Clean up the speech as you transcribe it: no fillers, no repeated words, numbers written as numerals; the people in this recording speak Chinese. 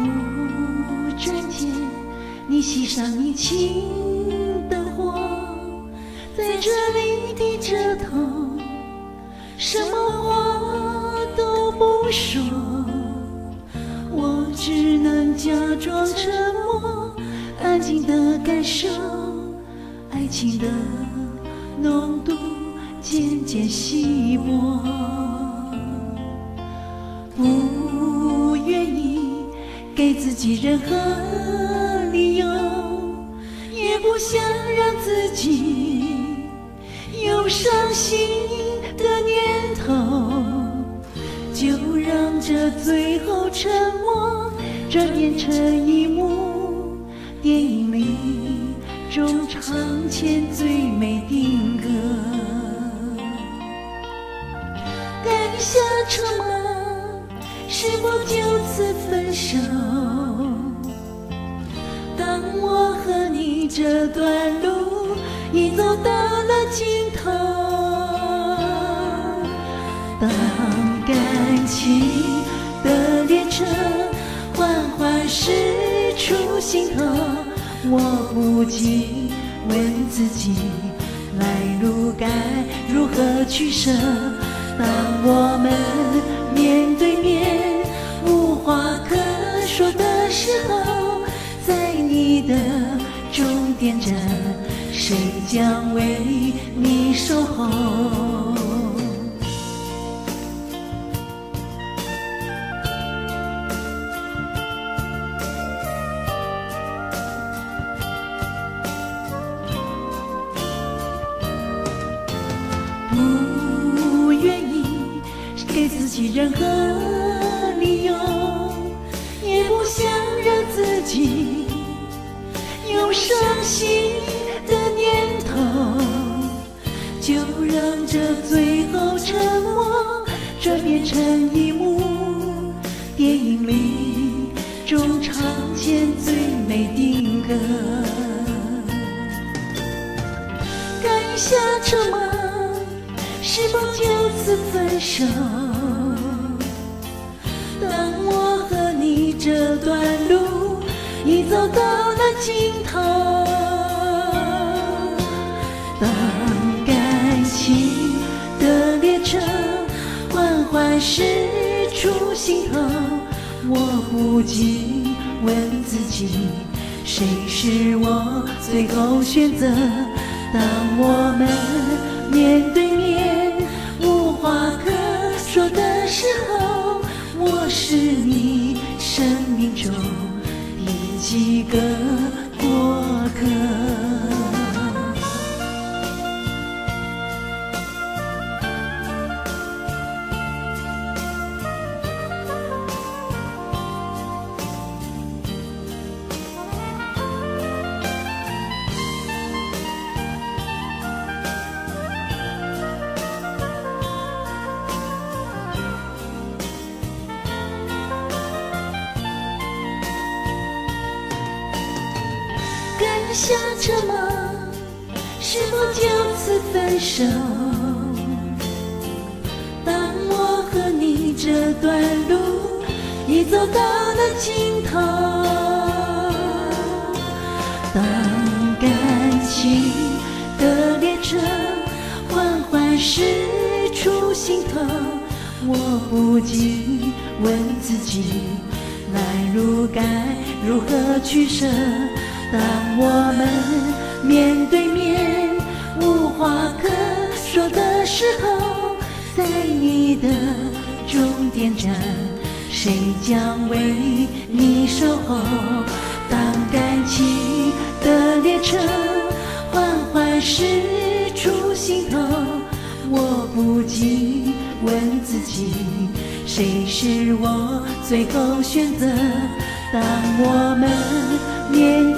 不转间，你系上你情的火，在这里低着头，什么话都不说，我只能假装沉默，安静地感受爱情的浓度渐渐稀薄。不愿意给自己任何理由，也不想让自己有伤心的念头，就让这最后沉默转变成一幕电影里中场前最美定格。按下车门，是否就此分手？当我和你这段路已走到了尽头，当感情的列车缓缓驶出心头，我不禁问自己，来路该如何取舍？当我们面对面无话可说的时候，在你的终点站，谁将为你守候？不愿意给自己任何理由，也不想让自己有伤心的念头，就让这最后沉默转变成一幕电影里中场前最美定格。按下车门，是否就此分手？当我和你这段路已走到了尽头，当感情的列车缓缓驶出心头，我不禁问自己，谁是我最后选择？当我们面对面无话可说的时候，我是你生命中第几个过客？按下车门，是否就此分手？当我和你这段路已走到了尽头，当感情的列车缓缓驶出心头，我不禁问自己，来路该如何取舍？当我们面对面无话可说的时候，在你的终点站，谁将为你守候？当感情的列车缓缓驶出心头，我不禁问自己，谁是我最后选择？当我们面